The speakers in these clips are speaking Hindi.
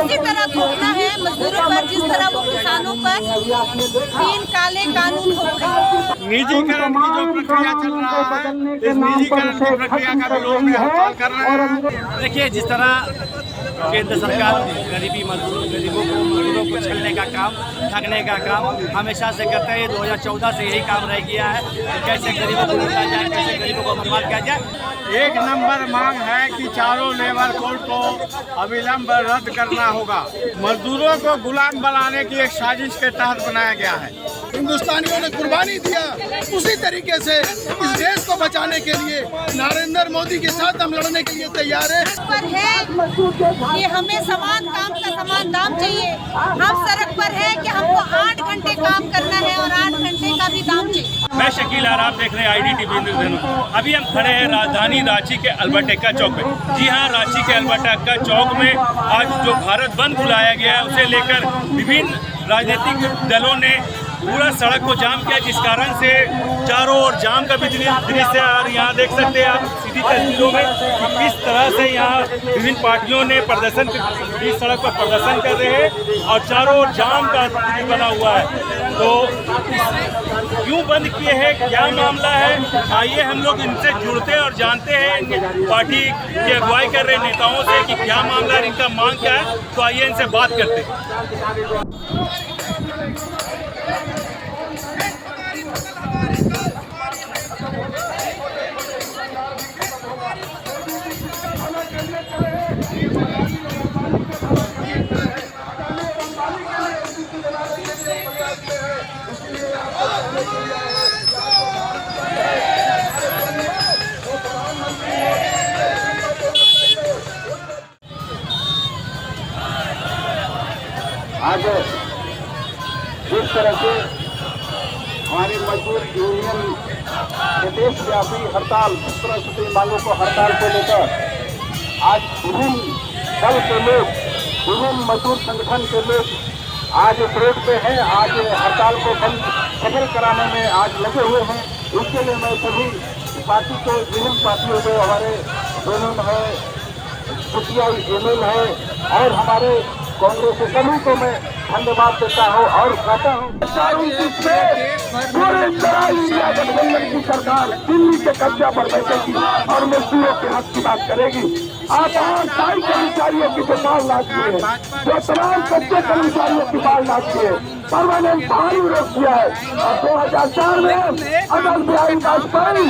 इसी तरह थोपना है मजदूरों पर, जिस तरह वो किसानों पर 3 काले कानून थोप रहे हैं। निजीकरण की जो प्रक्रिया चल रहा है, इस निजीकरण की प्रक्रिया का विरोध में हड़ताल कर रहे हैं। देखिए, जिस तरह केंद्र सरकार गरीबों को छलने का काम, ठगने का काम हमेशा से करते हैं। 2014 से यही काम रह गया है कि कैसे गरीबों को लूटा जाए, कैसे गरीबों को बर्बाद किया जाए। एक नंबर मांग है कि चारों लेबर कोड को अविलंब रद्द करना होगा। मजदूरों को गुलाम बनाने की एक साजिश के तहत बनाया गया है। हिंदुस्तानियों ने कुर्बानी दिया, उसी तरीके से इस देश को बचाने के लिए नरेंद्र मोदी के साथ हम लड़ने के लिए तैयार हैं। पर है कि हमें समान काम का समान दाम चाहिए। हम सड़क पर है कि हमको 8 घंटे काम करना है और 8 घंटे का भी दाम चाहिए। मैं शकील आर, आप देख रहे हैं IDTV न्यूज़। अभी हम खड़े हैं राजधानी रांची के अल्बर्ट एक्का चौक में। जी हाँ, रांची के अल्बर्ट एक्का चौक में आज जो भारत बंद बुलाया गया है, उसे लेकर विभिन्न राजनीतिक दलों ने पूरा सड़क को जाम किया, जिस कारण से चारों ओर जाम का भी दृश्य। और यहाँ देख सकते हैं आप सीधी तस्वीरों में कि किस तरह से यहाँ विभिन्न पार्टियों ने प्रदर्शन, इस सड़क पर प्रदर्शन कर रहे हैं और चारों ओर जाम का स्थिति बना हुआ है। तो क्यों बंद किए हैं, क्या मामला है, आइए हम लोग इनसे जुड़ते हैं और जानते हैं पार्टी की अगुवाई कर रहे नेताओं से कि क्या मामला है, इनका मांग क्या है। तो आइए इनसे बात करते हैं। आज जिस तरह से हमारी मजदूर यूनियन प्रदेशव्यापी हड़ताल, 17 मांगों को हड़ताल को लेकर आज विभिन्न दल के लोग, विभिन्न मजदूर संगठन के लोग आज इस रोड पे हैं। आज हड़ताल को बंद सफल कराने में आज लगे हुए हैं। इसके लिए मैं सभी पार्टी के, विभिन्न पार्टियों को, हमारे दोनों है, ML है और हमारे कांग्रेस के सभी को मैं धन्यवाद देता हूँ और कहता हूँ पूरे इंडिया गठबंधन की सरकार दिल्ली के कब्जा पर बैठेगी और मजदूरों के हक की बात करेगी। आप स्थायी कर्मचारियों की जो 5 लाख की है, जो तमाम कच्चे कर्मचारियों की 5 लाख की है, परमानेंट भारी विरोध किया है। और 2004 में अटल बिहारी वाजपेयी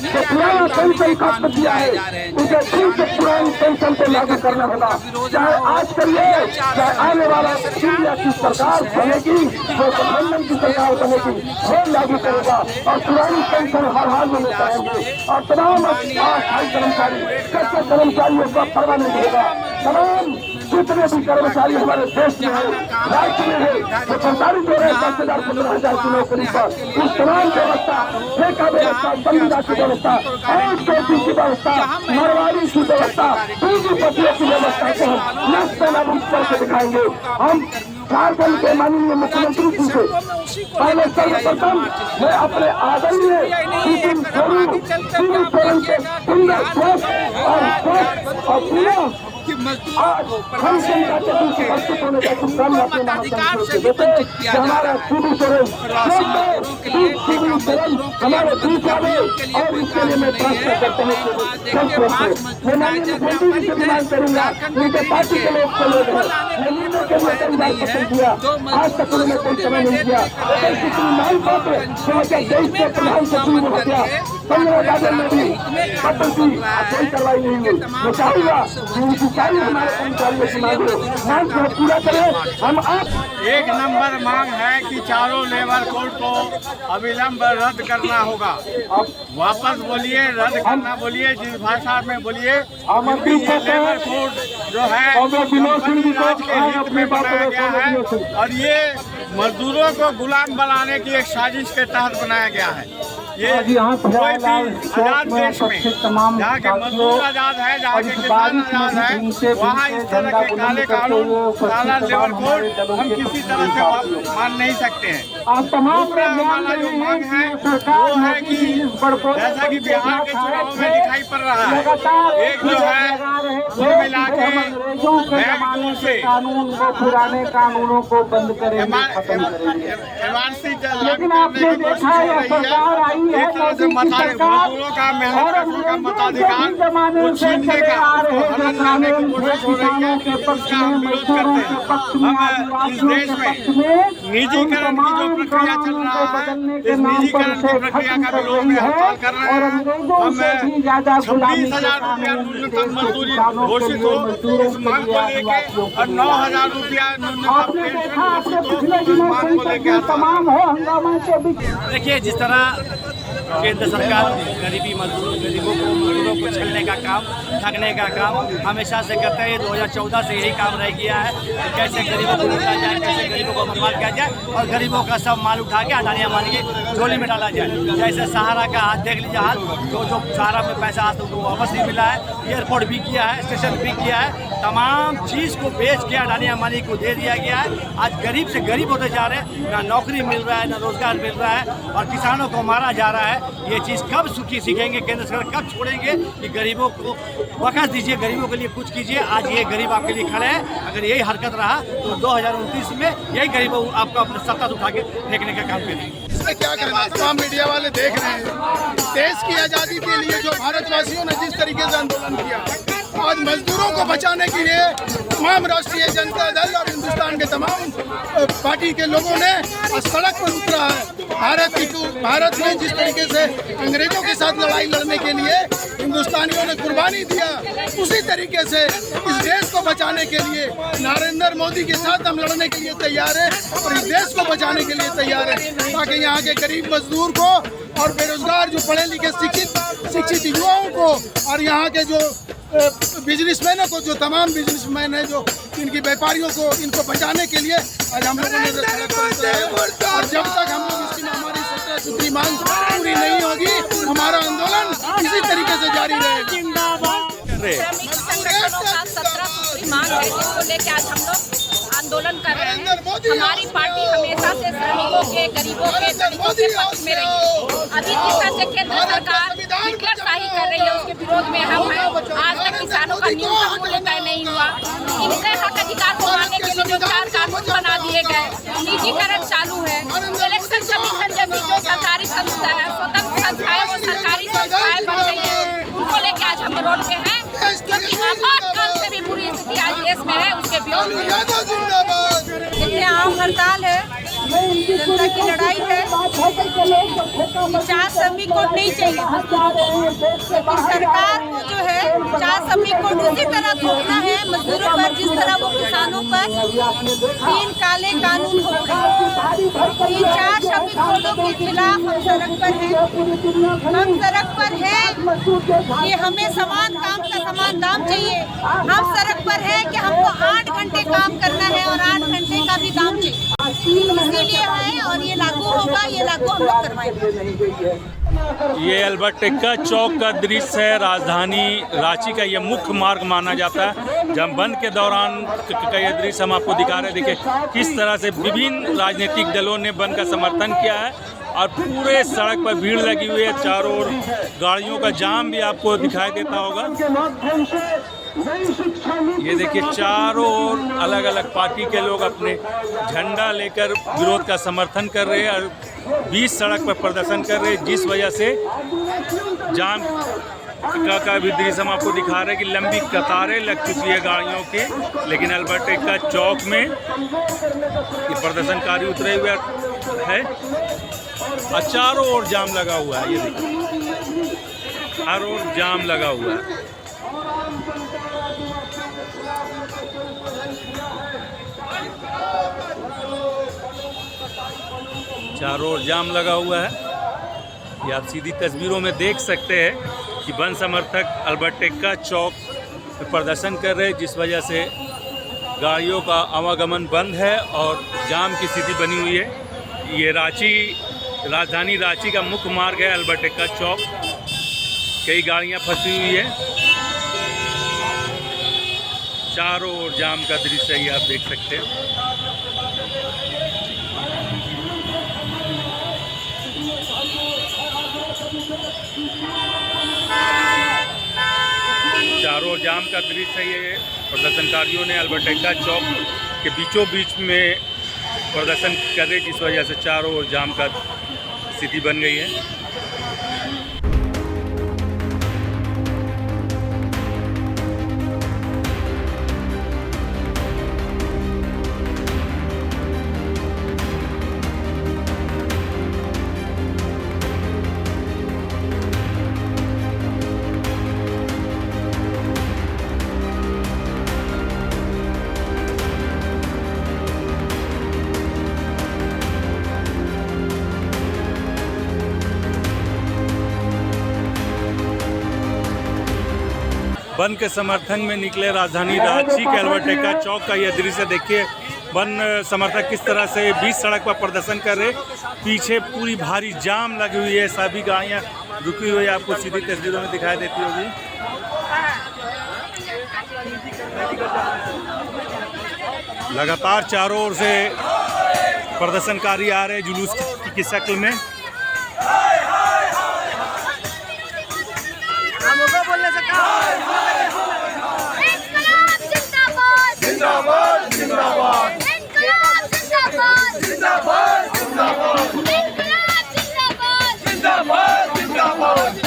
जो पुराना पेंशन खत्म किया है, उसे फिर से पुरानी पेंशन को लागू करना होगा। चाहे आज करिए, चाहे आने वाला इंडिया की सरकार बनेगी, जो गठबंधन की सरकार बनेगी, वो लागू करेगा और पुरानी पेंशन हर हाल में पाएंगे। और तमाम अस्थायी कर्मचारी, कच्चे कर्मचारियों का परमानेंट होगा। तमाम जितने भी कर्मचारी हमारे देश में है, राज्य में है, जो सरकारी दे रहे हैं 10,000 15,000 की नौकरी पर, उस तमाम व्यवस्था, ठेका व्यवस्था, संविदा की व्यवस्था, आउटसोर्सिंग की व्यवस्था, मारवाड़ी की व्यवस्था, दूसरी पतियों की व्यवस्था को हम नष्ट नाबूद करके दिखाएंगे। हम झारखंड के माननीय मुख्यमंत्री जी से पहले सर्वप्रथम मैं अपने आदरणीय और पूरा हम जनता के उपस्थित होने का शुभकामना हमारा सीधी सोरेन हमारे बीच आवे और इसके लिए मैं प्रार्थना करता हूँ। मैं माननीय मुख्यमंत्री जी से डिमांड करूंगा, उनके पार्टी के लोग को लोग हैं के लिए कई बार पसंद किया, आज तक उन्होंने कोई समय नहीं दिया। सुप्रीम कोर्ट 2023 के प्रधान सचिव हो गया, 15 राज्यों में भी पत्र की कोई कार्रवाई नहीं हुई। मैं चाहूंगा उनकी सारी हमारे कर्मचारियों की मांग को पूरा करें। हम आप एक नंबर मांग है कि चारों लेबर कोड को अविलंब रद्द करना होगा। वापस बोलिए, रद्द करना बोलिए, जिस भाषा में बोलिए, क्योंकि ये लेबर कोड जो है कंपनी राज के हित में बनाया गया है और ये मजदूरों को गुलाम बनाने की एक साजिश के तहत बनाया गया है। ये कोई भी आजाद देश में जहाँ के मजदूर आजाद है, जहाँ के किसान आजाद है, वहाँ इस तरह के काले कानून, काला लेबर कोड हम किसी तरह से मान नहीं सकते हैं। दूसरा हमारा जो मांग है वो है कि जैसा कि बिहार के चुनाव में दिखाई पड़ रहा है, एक जो है कुल मिला के बैंक से पुराने कानूनों को बंद करें, एमआरसी लागू करने की कोशिश हो रही है। एक तरह से मजदूरों का, मेहनत का मताधिकार को छीनने का, हनन करने की कोशिश हो रही है। उसका हम विरोध करते हैं। हम इस देश में निजीकरण की जो प्रक्रिया चल रहा है, इस निजीकरण की प्रक्रिया का विरोध में हड़ताल कर रहे हैं। हम 26,000 रुपया न्यूनतम मजदूरी घोषित हो, इस मांग को लेके, और 9,000 रुपया न्यूनतम पेंशन घोषित हो, इस मांग को लेके देखिए, जिस तरह केंद्र सरकार गरीबों को छलने का काम, ठगने का काम हमेशा से करते हैं। 2014 से यही काम रह गया है कि कैसे गरीबों को लूटा जाए, कैसे गरीबों को बर्बाद किया जाए और गरीबों का सब माल उठा के अडानी अंबानी की झोली में डाला जाए। जैसे सहारा का हाथ देख लीजिए, हाल जो सहारा में पैसा आज तक वापस नहीं मिला है, एयरपोर्ट भी किया है, स्टेशन भी किया है, तमाम चीज़ को बेच के अडानी अंबानी को दे दिया गया है। आज गरीब से गरीब होते जा रहे हैं, ना नौकरी मिल रहा है, ना रोजगार मिल रहा है और किसानों को मारा जा रहा है। ये चीज़ कब सुखी सीखेंगे केंद्र सरकार, कब छोड़ेंगे कि गरीबों को वक़्त दीजिए, गरीबों के लिए कुछ कीजिए। आज ये गरीब आपके लिए खड़े हैं, अगर यही हरकत रहा तो 2029 में यही गरीबों आपको अपने सत्ता उठा के फेंकने का काम करेंगे। इसमें क्या कहना, तमाम मीडिया वाले देख रहे हैं, देश की आज़ादी के लिए जो भारतवासियों ने जिस तरीके से आंदोलन किया, आज मजदूरों को बचाने के लिए तमाम राष्ट्रीय जनता दल और हिंदुस्तान के तमाम पार्टी के लोगों ने सड़क पर उतरा है। भारत में जिस तरीके से अंग्रेजों के साथ लड़ाई लड़ने के लिए हिंदुस्तानियों ने कुर्बानी दिया, उसी तरीके से इस देश को बचाने के लिए नरेंद्र मोदी के साथ हम लड़ने के लिए तैयार हैं और इस देश को बचाने के लिए तैयार हैं, ताकि यहाँ के गरीब मजदूर को और बेरोजगार जो पढ़े लिखे शिक्षित युवाओं को और यहाँ के जो बिजनेसमैनों को, जो तमाम बिजनेसमैन हैं, जो इनकी व्यापारियों को, इनको बचाने के लिए आज हम लोगों ने सड़क पर उतरे हैं। और जब तक हम लोग इसकी हमारी 17 सूत्री मांग पूरी नहीं होगी, हमारा आंदोलन इसी तरीके से जारी रहेगा। श्रमिक संगठनों का 17 सूत्री मांग है, जिसको लेकर आज हम लोग आंदोलन कर रहे हैं। हमारी पार्टी हमेशा से श्रमिकों के, गरीबों के पक्ष में रही है। अभी जिस तरह से केंद्र सरकार हिटलरशाही कर रही है, उसके विरोध में हम हैं। आज तक किसानों का न्यूनतम मूल्य तय नहीं हुआ। इनके हक अधिकार को मानने के लिए जो 4 कानून बना दिए गए, निजीकरण चालू है, इलेक्शन कमीशन जैसी जो सरकारी संस्था है, स्वतंत्र संस्थाएं, वो सरकारी संस्थाएं बन गई है, उनको लेकर आज हम रोड पे हैं, क्योंकि आपातकाल से भी बुरी स्थिति आज देश में है, उसके विरोध में। इसलिए आम हड़ताल है, जनता की लड़ाई है। 4 श्रमिक कोड नहीं चाहिए, सरकार को जो है 4 श्रमिक कोड उसी तरह थोपना है मजदूरों पर जिस तरह वो किसानों पर 3 काले कानून हो गए। 4 श्रमिक कोडों के खिलाफ हम सड़क पर हैं। हम सड़क पर हैं कि हमें समान काम का समान दाम चाहिए। हम सड़क पर हैं कि हमको 8 घंटे काम करना है और 8 घंटे का भी दाम चाहिए, इसीलिए है और ये लागू होगा, ये लागू हम लोग करवाएंगे। ये अल्बर्ट एक्का चौक का दृश्य है। राजधानी रांची का ये मुख्य मार्ग माना जाता है। जब बंद के दौरान का ये दृश्य हम आपको दिखा रहे हैं। देखिए किस तरह से विभिन्न राजनीतिक दलों ने बंद का समर्थन किया है और पूरे सड़क पर भीड़ लगी हुई है। चारों ओर गाड़ियों का जाम भी आपको दिखाई देता होगा। ये देखिए चारों ओर अलग अलग पार्टी के लोग अपने झंडा लेकर विरोध का समर्थन कर रहे हैं और बीच सड़क पर प्रदर्शन कर रहे हैं, जिस वजह से जाम का भी दृश्य हम आपको दिखा रहे हैं कि लंबी कतारें लग चुकी है गाड़ियों की। लेकिन अल्बर्ट एक्का चौक में ये प्रदर्शनकारी उतरे हुए है और चारों ओर जाम लगा हुआ है। ये देखिए हर ओर जाम लगा हुआ है। चारों ओर जाम लगा हुआ है। ये आप सीधी तस्वीरों में देख सकते हैं कि बंद समर्थक अल्बर्ट एक्का चौक में प्रदर्शन कर रहे हैं, जिस वजह से गाड़ियों का आवागमन बंद है और जाम की स्थिति बनी हुई है। ये रांची राजधानी रांची का मुख्य मार्ग है अल्बर्ट एक्का चौक। कई गाड़ियां फंसी हुई है, चारों ओर जाम का दृश्य ही आप देख सकते हैं। चारों जाम का दृश्य ये प्रदर्शनकारियों ने अल्बर्ट एक्का चौक के बीचों बीच में प्रदर्शन कर रहे, जिस वजह से चारों ओर जाम का स्थिति बन गई है। बंद के समर्थन में निकले राजधानी रांची के अल्बर्ट एक्का चौक का यह दृश्य देखिए। बंद समर्थक किस तरह से बीच सड़क पर प्रदर्शन कर रहे, पीछे पूरी भारी जाम लगी हुई है, सभी गाड़ियां रुकी हुई है, आपको सीधी तस्वीरों में दिखाई देती होगी। लगातार चारों ओर से प्रदर्शनकारी आ रहे जुलूस की शक्ल में। जिंदाबाद जिंदाबाद जिंदाबाद जिंदाबाद जिंदाबाद जिंदाबाद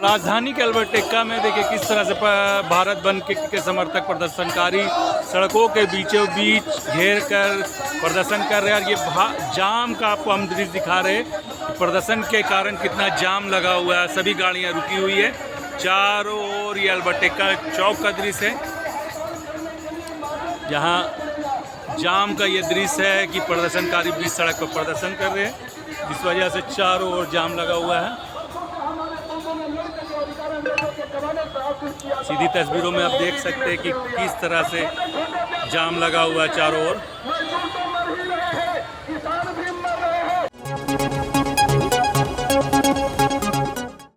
राजधानी के अल्बर्ट एक्का में देखिए किस तरह से भारत बंद के समर्थक प्रदर्शनकारी सड़कों के बीचों बीच घेर कर प्रदर्शन कर रहे हैं। और ये जाम का आपको हम दृश्य दिखा रहे हैं, प्रदर्शन के कारण कितना जाम लगा हुआ है, सभी गाड़ियां रुकी हुई है चारों ओर। ये अल्बर्ट एक्का चौक का दृश्य है, जहां जाम का ये दृश्य है कि प्रदर्शनकारी बीच सड़क पर प्रदर्शन कर रहे हैं, जिस वजह से चारों ओर जाम लगा हुआ है। सीधी तस्वीरों में आप देख सकते हैं कि किस तरह से जाम लगा हुआ है चारों ओर।